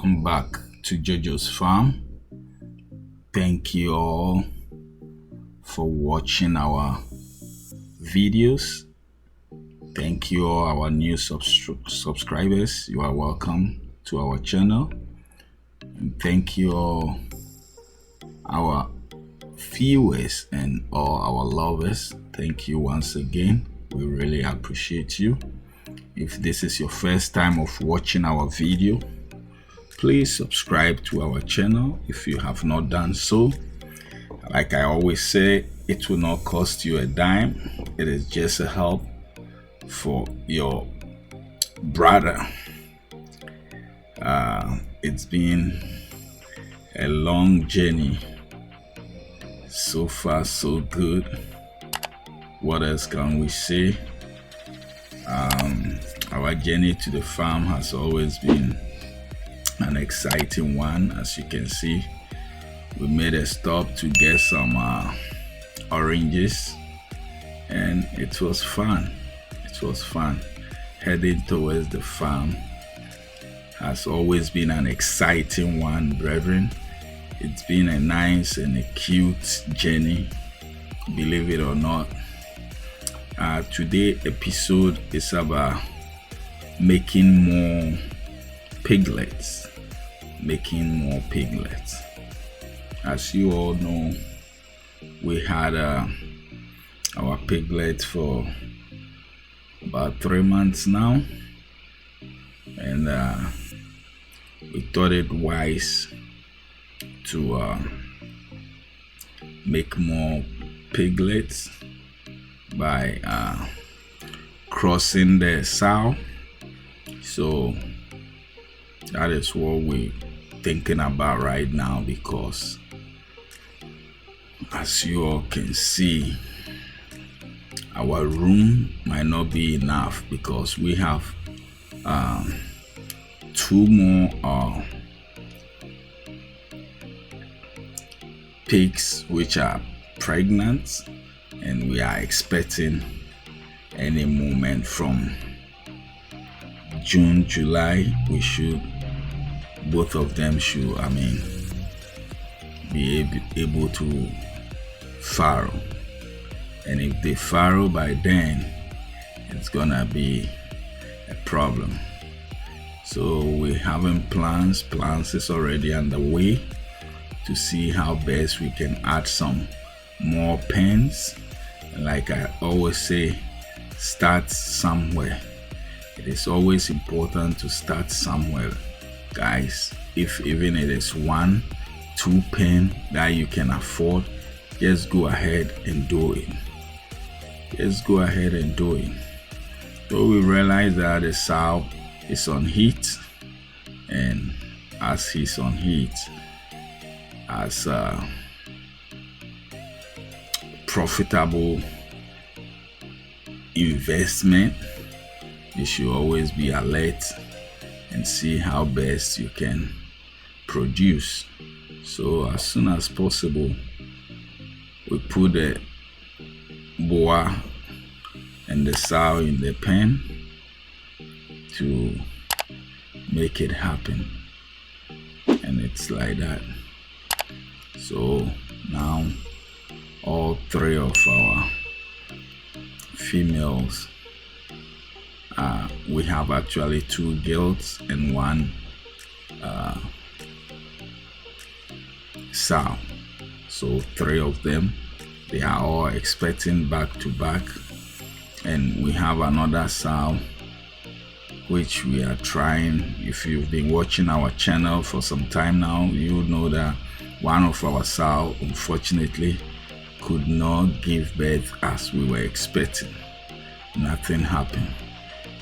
welcome back to JoJo's farm. Thank you all for watching our videos. Thank you all our new subscribers. You are welcome to our channel. And thank you all our viewers and all our lovers. Thank you once again. We really appreciate you. If this is your first time of watching our video, please subscribe to our channel if you have not done so. Like I always say, it will not cost you a dime. It is just a help for your brother. It's been a long journey. So far, so good. What else can we say? Our journey to the farm has always been an exciting one. As you can see, we made a stop to get some oranges, and it was fun. Heading towards the farm has always been an exciting one, brethren. It's been a nice and a cute journey, believe it or not. Today's episode is about making more piglets. As you all know, we had our piglets for about 3 months now, and we thought it wise to make more piglets by crossing the sow. So that is what we're thinking about right now, because as you all can see, our room might not be enough, because we have 2 more pigs which are pregnant, and we are expecting any moment from June, July. Both of them should, be able to farrow. And if they farrow by then, it's gonna be a problem. So we're having plans is already underway to see how best we can add some more pens. And like I always say, start somewhere. It is always important to start somewhere, guys. If even it is 1-2 pen that you can afford, just go ahead and do it. So we realize that the sow is on heat, and as he's on heat, as a profitable investment, you should always be alert and see how best you can produce. So as soon as possible, we put the boa and the sow in the pen to make it happen, and it's like that. So now all 3 of our females, we have actually 2 girls and 1 sow. So 3 of them, they are all expecting back to back, and we have another sow which we are trying. If you've been watching our channel for some time now, you know that one of our sow unfortunately could not give birth as we were expecting. Nothing happened.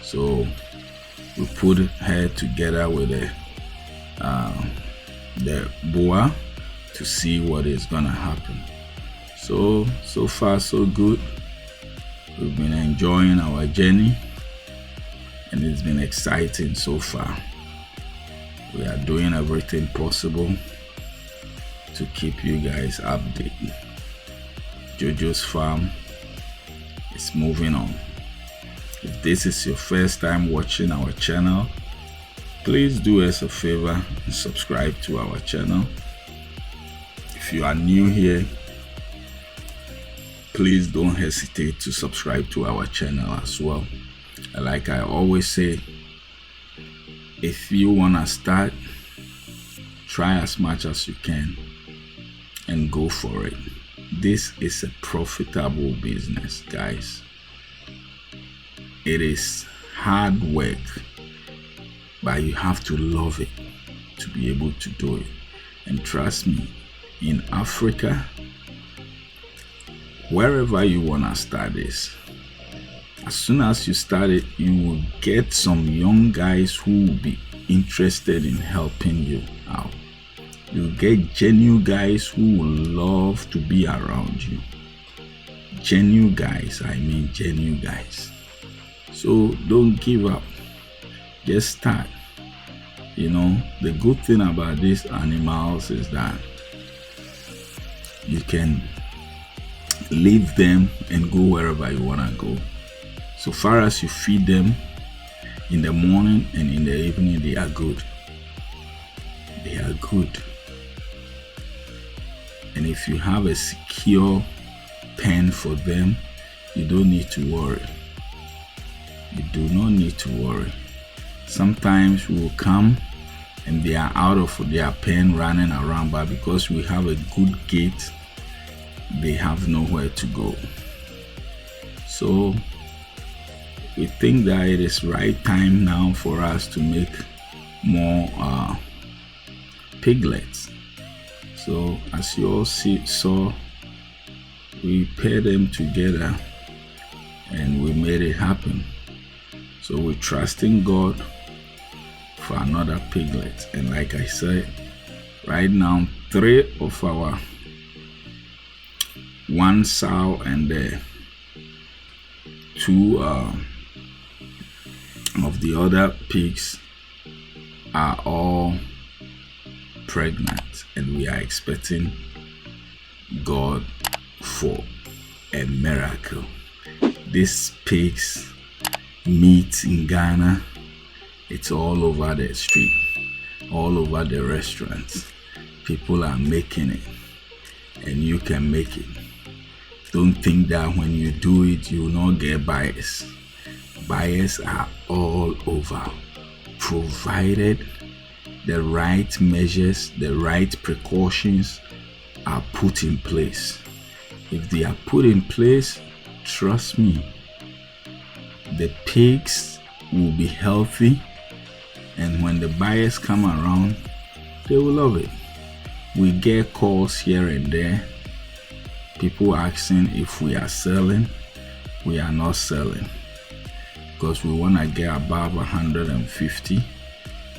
So we put her together with the boa to see what is gonna happen. So far so good. We've been enjoying our journey, and it's been exciting so far. We are doing everything possible to keep you guys updated. JoJo's farm is moving on. If this is your first time watching our channel, Please do us a favor and subscribe to our channel. If you are new here, please don't hesitate to subscribe to our channel as well. Like I always say, if you want to start, try as much as you can and go for it. This is a profitable business, guys. It is hard work, but you have to love it to be able to do it. And trust me, in Africa, wherever you want to start this, as soon as you start it, you will get some young guys who will be interested in helping you out. You get genuine guys who will love to be around you. Genuine guys, I mean genuine guys. So don't give up. Just start. You know, the good thing about these animals is that you can leave them and go wherever you want to go. So far as you feed them in the morning and in the evening, they are good. They are good. And if you have a secure pen for them, you don't need to worry. You do not need to worry. Sometimes we will come and they are out of their pen running around, but because we have a good gate, they have nowhere to go. So we think that it is right time now for us to make more piglets. So as you all saw, we paired them together and we made it happen. So we're trusting God for another piglet. And like I said, right now 3 of our one sow and 2 of the other pigs are all pregnant, and we are expecting God for a miracle. These pigs meat in Ghana, it's all over the street, all over the restaurants. People are making it, and you can make it. Don't think that when you do it, you will not get buyers. Buyers are all over, provided the right measures, the right precautions are put in place. If they are put in place, trust me, the pigs will be healthy, and when the buyers come around, they will love it. We get calls here and there, people asking if we are selling. We are not selling because we want to get above 150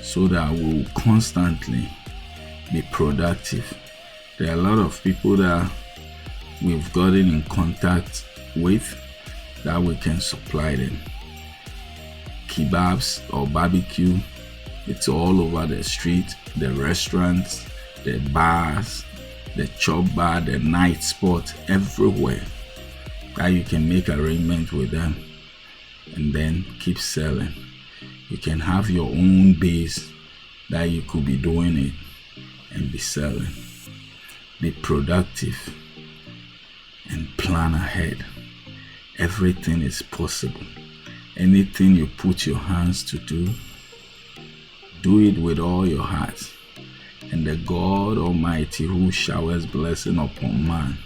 so that we will constantly be productive. There are a lot of people that we've gotten in contact with that we can supply them. Kebabs or barbecue, it's all over the street, the restaurants, the bars, the chop bar, the night spot, everywhere that you can make arrangements with them and then keep selling. You can have your own base that you could be doing it and be selling. Be productive and plan ahead. Everything is possible. Anything you put your hands to do, do it with all your heart. And the God Almighty who showers blessing upon man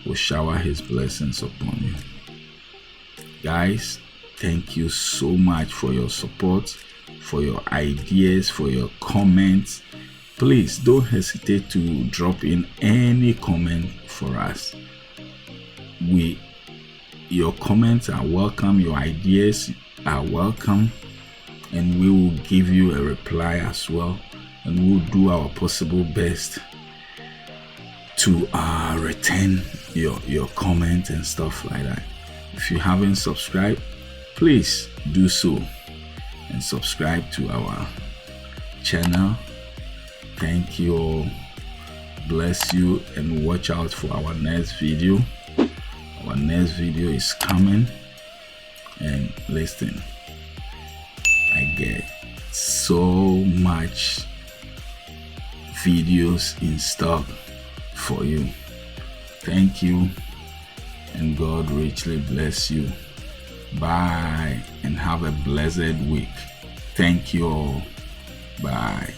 will shower his blessings upon you. Guys, thank you so much for your support, for your ideas, for your comments. Please don't hesitate to drop in any comment for us. Your comments are welcome, your ideas are welcome, and we will give you a reply as well, and we'll do our possible best to return your comment and stuff like that. If you haven't subscribed, please do so and subscribe to our channel. Thank you all. Bless you, and watch out for our next video. Our next video is coming, and listen, I get so much videos in stock for you. Thank you, and God richly bless you. Bye, and have a blessed week. Thank you all. Bye.